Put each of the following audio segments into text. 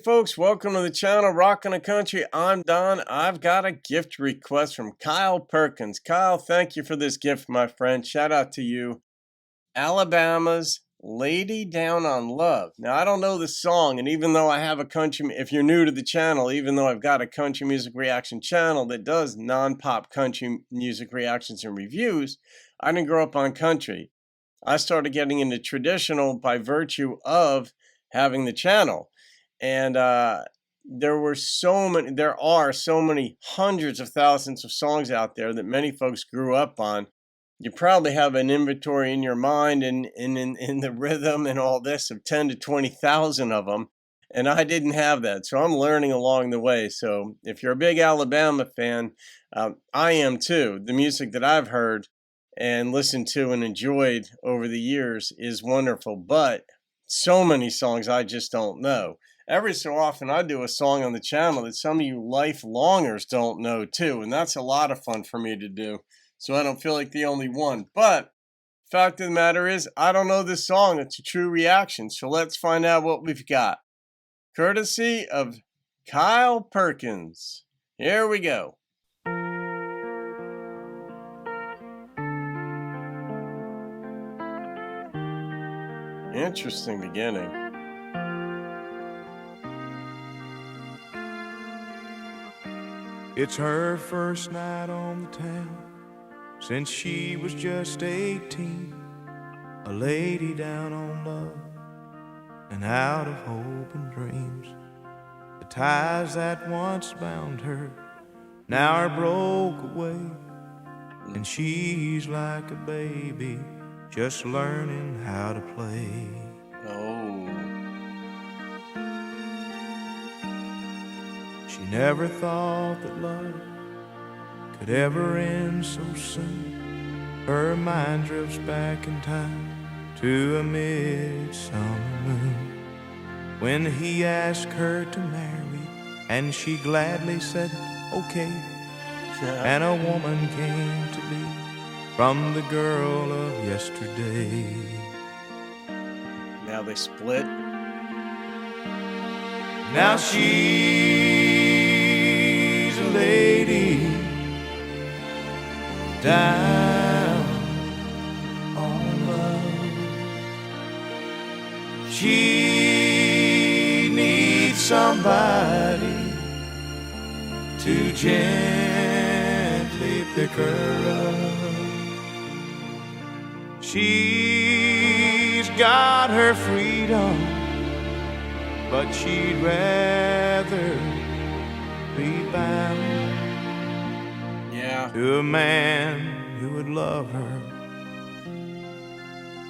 folks, welcome to the channel, Rockin' the Country. I'm Don. I've got a gift request from Kyle Perkins. Kyle, thank you for this gift, my friend. Shout out to you. Alabama's Lady Down on Love. Now, I don't know the song, and even though I have a country, if you're new to the channel, even though I've got a country music reaction channel that does non-pop country music reactions and reviews, I didn't grow up on country. I started getting into traditional by virtue of having the channel. And there are so many hundreds of thousands of songs out there that many folks grew up on. You probably have an inventory in your mind and in the rhythm and all this of 10 to 20,000 of them. And I didn't have that. So I'm learning along the way. So if you're a big Alabama fan, I am too. The music that I've heard and listened to and enjoyed over the years is wonderful. But so many songs I just don't know. Every so often I do a song on the channel that some of you lifelongers don't know too, and that's a lot of fun for me to do, so I don't feel like the only one. But fact of the matter is, I don't know this song. It's a true reaction, so let's find out what we've got. Courtesy of Kyle Perkins. Here we go. Interesting beginning. It's her first night on the town since she was just 18. A lady down on love and out of hope and dreams. The ties that once bound her now are broke away, and she's like a baby just learning how to play. She never thought that love could ever end so soon. Her mind drifts back in time to a midsummer moon, when he asked her to marry and she gladly said okay. And a woman came to be from the girl of yesterday. Now they split. Now she's a lady down on love. She needs somebody to gently pick her up. She's got her freedom, but she'd rather be bound to a man who would love her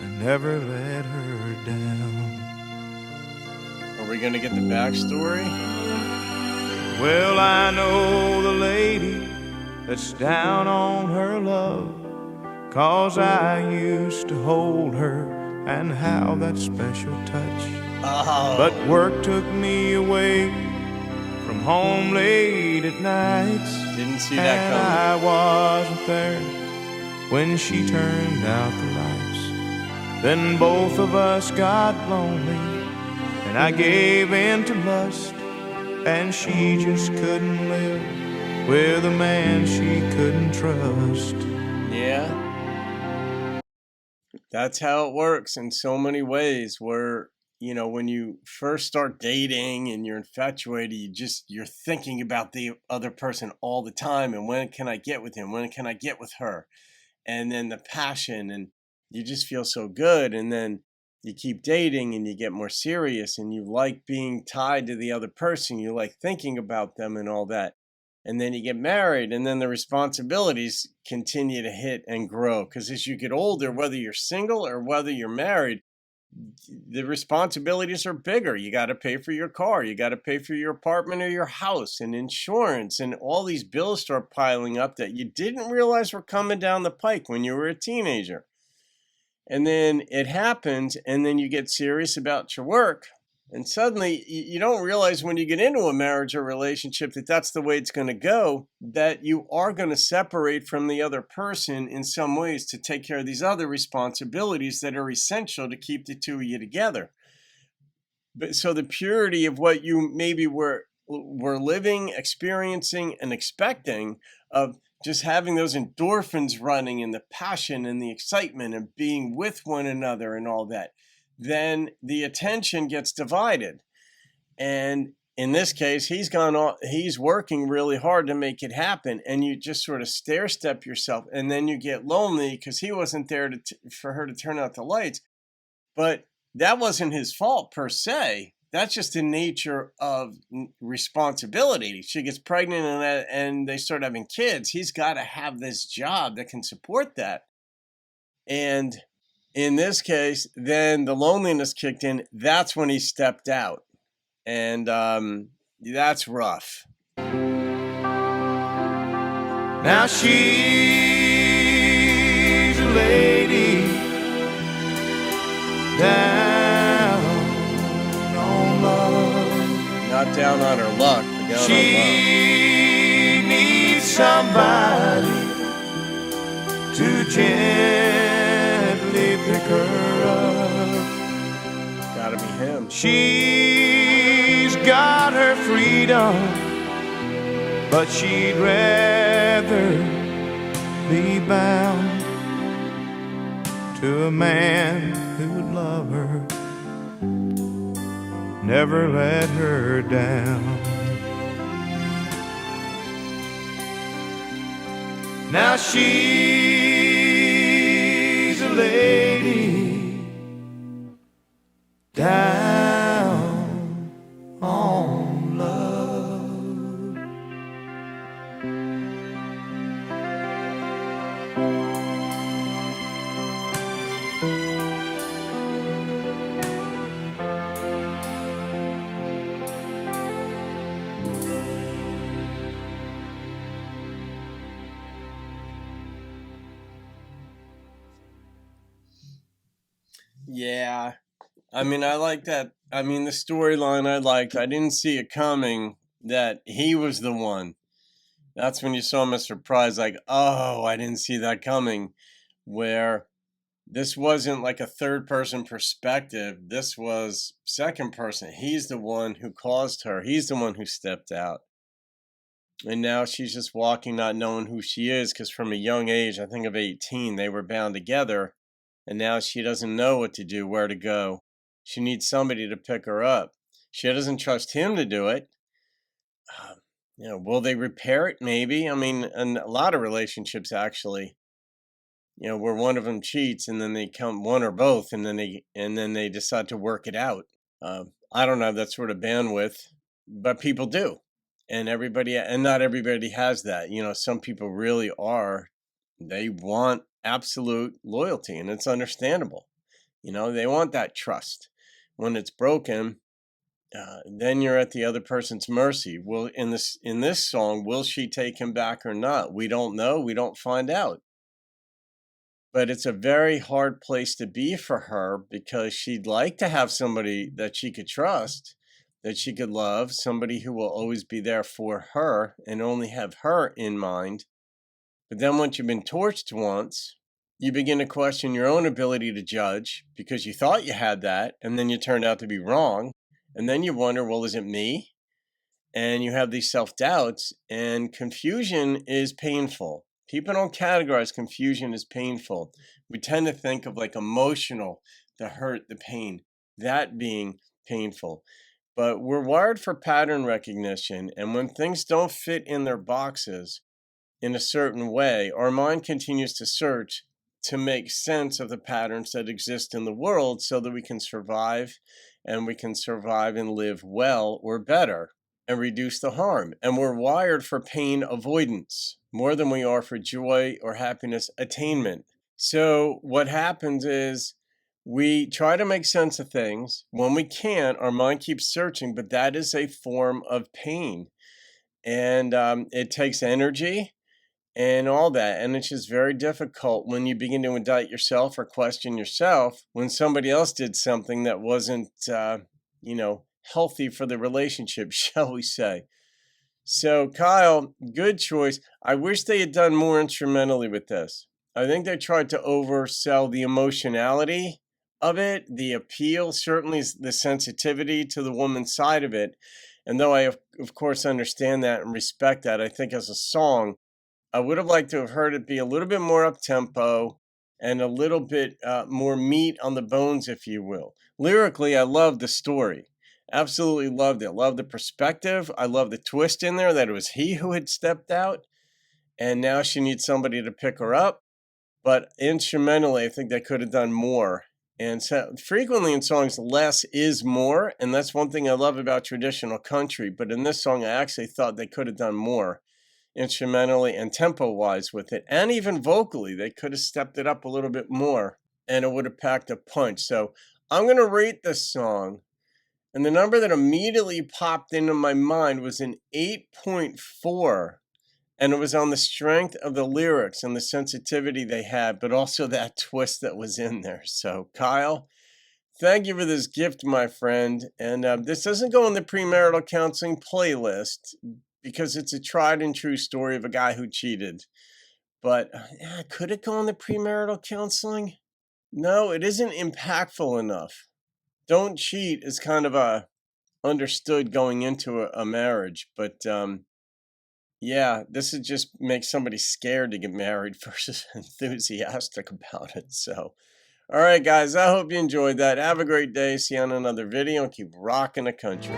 and never let her down. Are we gonna get the backstory? Well, I know the lady that's down on her love, 'cause I used to hold her and how that special touch. But work took me away from home late at nights. Didn't see that coming. coming. I wasn't there when she turned out the lights. Then both of us got lonely, and I gave in to lust, and she just couldn't live with a man she couldn't trust. Yeah. That's how it works in so many ways, where, you know, when you first start dating and you're infatuated, you're thinking about the other person all the time. And when can I get with him? When can I get with her? And then the passion, and you just feel so good. And then you keep dating and you get more serious and you like being tied to the other person. You like thinking about them and all that. And then you get married, and then the responsibilities continue to hit and grow. Because as you get older, whether you're single or whether you're married, the responsibilities are bigger. You got to pay for your car. You got to pay for your apartment or your house and insurance. And all these bills start piling up that you didn't realize were coming down the pike when you were a teenager. And then it happens, and then you get serious about your work. And suddenly you don't realize when you get into a marriage or relationship that that's the way it's going to go, that you are going to separate from the other person in some ways to take care of these other responsibilities that are essential to keep the two of you together. But so the purity of what you maybe were living, experiencing, and expecting, of just having those endorphins running and the passion and the excitement and being with one another and all that, then the attention gets divided. And in this case, he's working really hard to make it happen. And you just sort of stair step yourself. And then you get lonely because he wasn't there for her to turn out the lights. But that wasn't his fault per se. That's just the nature of responsibility. She gets pregnant and they start having kids. He's got to have this job that can support that. And in this case, then the loneliness kicked in. That's when he stepped out. And that's rough. Now she's a lady down on love. Not down on her luck, but down she on love. Needs somebody to gently pick her up. Gotta be him. She's got her freedom, but she'd rather be bound to a man who'd love her, never let her down. Now she's a lady down on love. Yeah. I mean, I like that. I mean, the storyline I liked. I didn't see it coming that he was the one. That's when you saw him as surprised, like, oh, I didn't see that coming. Where this wasn't like a third person perspective. This was second person. He's the one who caused her. He's the one who stepped out. And now she's just walking, not knowing who she is, because from a young age, I think of 18, they were bound together. And now she doesn't know what to do, where to go. She needs somebody to pick her up. She doesn't trust him to do it. Will they repair it? Maybe. I mean, in a lot of relationships, actually, where one of them cheats and then they come, one or both, and then they decide to work it out. I don't have that sort of bandwidth, but people do. And not everybody has that. Some people really they want absolute loyalty, and it's understandable. They want that trust. When it's broken, then you're at the other person's mercy. Well, in this song, will she take him back or not? We don't know. We don't find out. But it's a very hard place to be for her, because she'd like to have somebody that she could trust, that she could love, somebody who will always be there for her and only have her in mind. But then once you've been torched once, you begin to question your own ability to judge, because you thought you had that, and then you turned out to be wrong. And then you wonder, well, is it me? And you have these self-doubts, and confusion is painful. People don't categorize confusion as painful. We tend to think of like emotional, the hurt, the pain, that being painful. But we're wired for pattern recognition, and when things don't fit in their boxes in a certain way, our mind continues to search to make sense of the patterns that exist in the world, so that we can survive, and we can survive and live well or better and reduce the harm. And we're wired for pain avoidance more than we are for joy or happiness attainment. So what happens is we try to make sense of things. When we can't, our mind keeps searching, but that is a form of pain. And it takes energy and all that. And it's just very difficult when you begin to indict yourself or question yourself when somebody else did something that wasn't, healthy for the relationship, shall we say. So, Kyle, good choice. I wish they had done more instrumentally with this. I think they tried to oversell the emotionality of it, the appeal, certainly the sensitivity to the woman's side of it. And though I, of course, understand that and respect that, I think as a song, I would have liked to have heard it be a little bit more up tempo and a little bit more meat on the bones, if you will. Lyrically, I love the story. Absolutely loved it. Love the perspective. I love the twist in there that it was he who had stepped out and now she needs somebody to pick her up. But instrumentally, I think they could have done more. And so frequently in songs, less is more. And that's one thing I love about traditional country. But in this song, I actually thought they could have done more instrumentally and tempo wise with it. And even vocally, they could have stepped it up a little bit more and it would have packed a punch. So I'm going to rate this song. And the number that immediately popped into my mind was an 8.4. And it was on the strength of the lyrics and the sensitivity they had, but also that twist that was in there. So, Kyle, thank you for this gift, my friend. And this doesn't go in the premarital counseling playlist because it's a tried and true story of a guy who cheated. But could it go in the premarital counseling? No, it isn't impactful enough. Don't cheat is kind of a understood going into a marriage, but yeah, this would just make somebody scared to get married versus enthusiastic about it. So, all right, guys, I hope you enjoyed that. Have a great day. See you on another video and keep rocking the country.